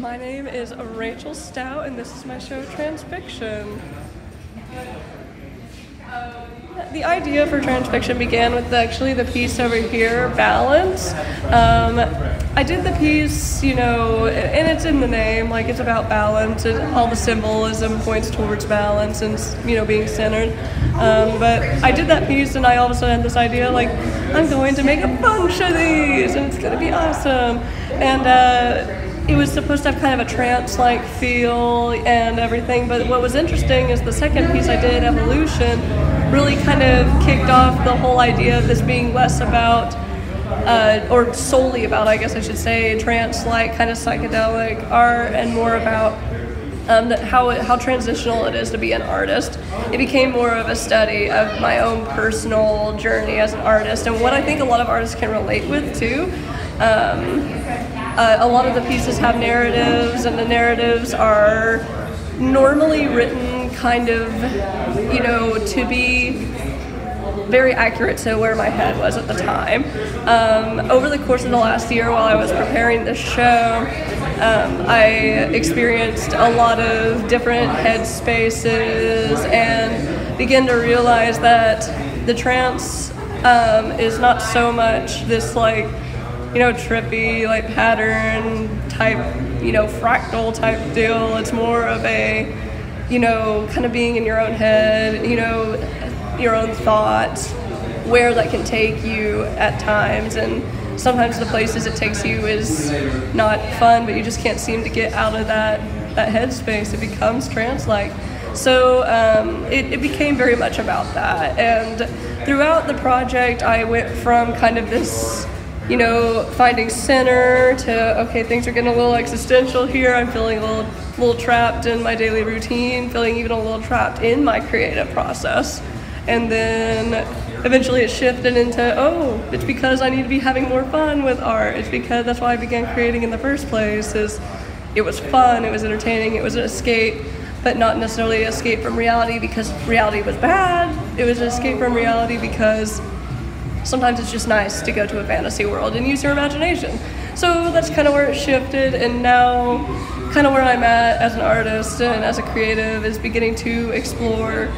My name is Rachel Stout, and this is my show, Transfixion. The idea for Transfixion began with actually the piece over here, Balance. I did the piece, and it's in the name, like it's about balance, and all the symbolism points towards balance and, being centered. But I did that piece and I all of a sudden had this idea, like, I'm going to make a bunch of these and it's going to be awesome. And it was supposed to have kind of a trance-like feel and everything, but what was interesting is the second piece I did, Evolution, really kind of kicked off the whole idea of this being less about, or solely about, I guess I should say, trance-like kind of psychedelic art and more about how transitional it is to be an artist. It became more of a study of my own personal journey as an artist and what I think a lot of artists can relate with too. A lot of the pieces have narratives, and the narratives are normally written kind of, to be very accurate to where my head was at the time. Over the course of the last year while I was preparing this show, I experienced a lot of different head spaces and began to realize that the trance is not so much this trippy, pattern type, fractal type deal. It's more of a, kind of being in your own head, your own thoughts, where that can take you at times. And sometimes the places it takes you is not fun, but you just can't seem to get out of that headspace. It becomes trance-like. So it became very much about that. And throughout the project, I went from kind of this, finding center to, okay, things are getting a little existential here. I'm feeling a little trapped in my daily routine, feeling even a little trapped in my creative process. And then eventually it shifted into, it's because I need to be having more fun with art. It's because that's why I began creating in the first place. It was fun, it was entertaining, it was an escape, but not necessarily an escape from reality because reality was bad. It was an escape from reality because sometimes it's just nice to go to a fantasy world and use your imagination. So that's kind of where it shifted, and now kind of where I'm at as an artist and as a creative is beginning to explore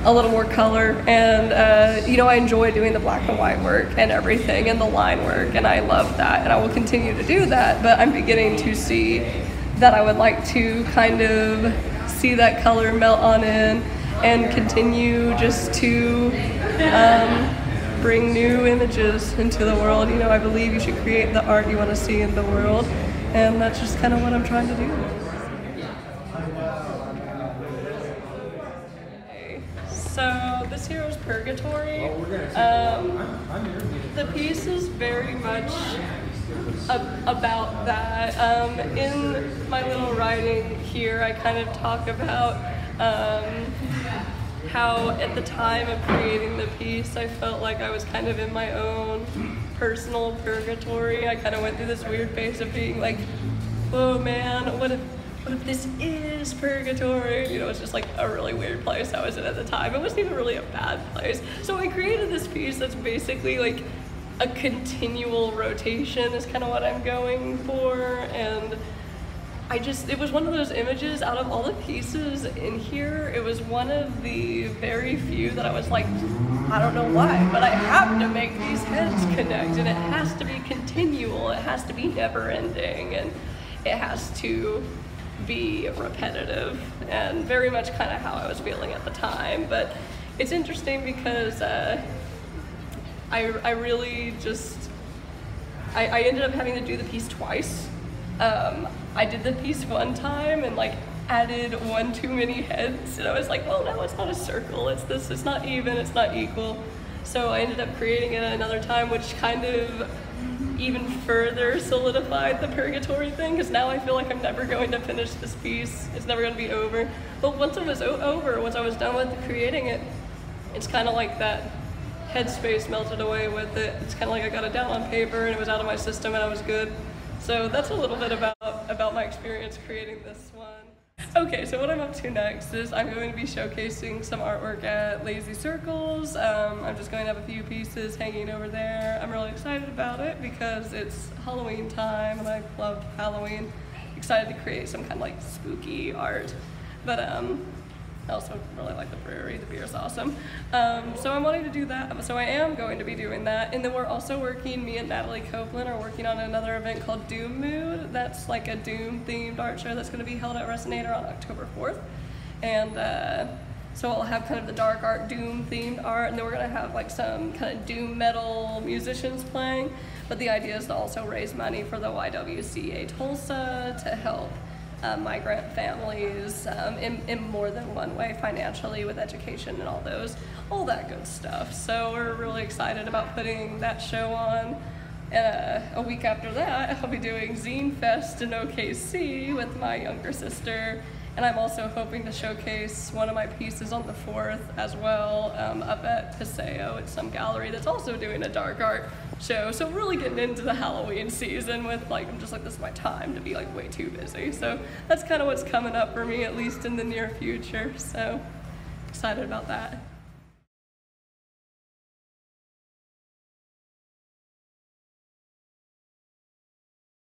a little more color. And I enjoy doing the black and white work and everything and the line work, and I love that, and I will continue to do that, but I'm beginning to see that I would like to kind of see that color melt on in and continue just to bring new images into the world. I believe you should create the art you want to see in the world, and that's just kind of what I'm trying to do. So this here is Purgatory. The piece is very much about that. In my little writing here, I kind of talk about how at the time of creating the piece, I felt like I was kind of in my own personal purgatory. I kind of went through this weird phase of being like, oh man, what if this is purgatory? It's just like a really weird place I was in at the time. It wasn't even really a bad place. So I created this piece that's basically like a continual rotation is kind of what I'm going for. And it was one of those images out of all the pieces in here, it was one of the very few that I was like, I don't know why, but I have to make these heads connect, and it has to be continual, it has to be never ending, and it has to be repetitive, and very much kind of how I was feeling at the time. But it's interesting because I really just, I ended up having to do the piece twice. I did the piece one time and added one too many heads, and I was like, well, no, it's not a circle, it's not even, it's not equal. So I ended up creating it another time, which kind of even further solidified the purgatory thing, because now I feel like I'm never going to finish this piece. It's never going to be over. But once it was over, once I was done with creating it, it's kind of like that headspace melted away with it. It's kind of like I got it down on paper and it was out of my system and I was good. So that's a little bit about my experience creating this one. Okay, so what I'm up to next is I'm going to be showcasing some artwork at Lazy Circles. I'm just going to have a few pieces hanging over there. I'm really excited about it because it's Halloween time and I love Halloween. Excited decided to create some kind of like spooky art. But I also really like the brewery. The beer's awesome. So I'm wanting to do that. So I am going to be doing that. And then we're also working, me and Natalie Copeland are working on another event called Doom Mood. That's like a Doom themed art show that's going to be held at Resonator on October 4th. And so I'll have kind of the dark art Doom themed art, and then we're going to have like some kind of Doom metal musicians playing. But the idea is to also raise money for the YWCA Tulsa to help migrant families in more than one way, financially, with education and all that good stuff. So we're really excited about putting that show on. A week after that, I'll be doing Zine Fest in OKC with my younger sister, and I'm also hoping to showcase one of my pieces on the 4th as well, up at Paseo at some gallery that's also doing a dark art show. So really getting into the Halloween season with like, I'm just like, this is my time to be like way too busy. So that's kind of what's coming up for me, at least in the near future. So excited about that.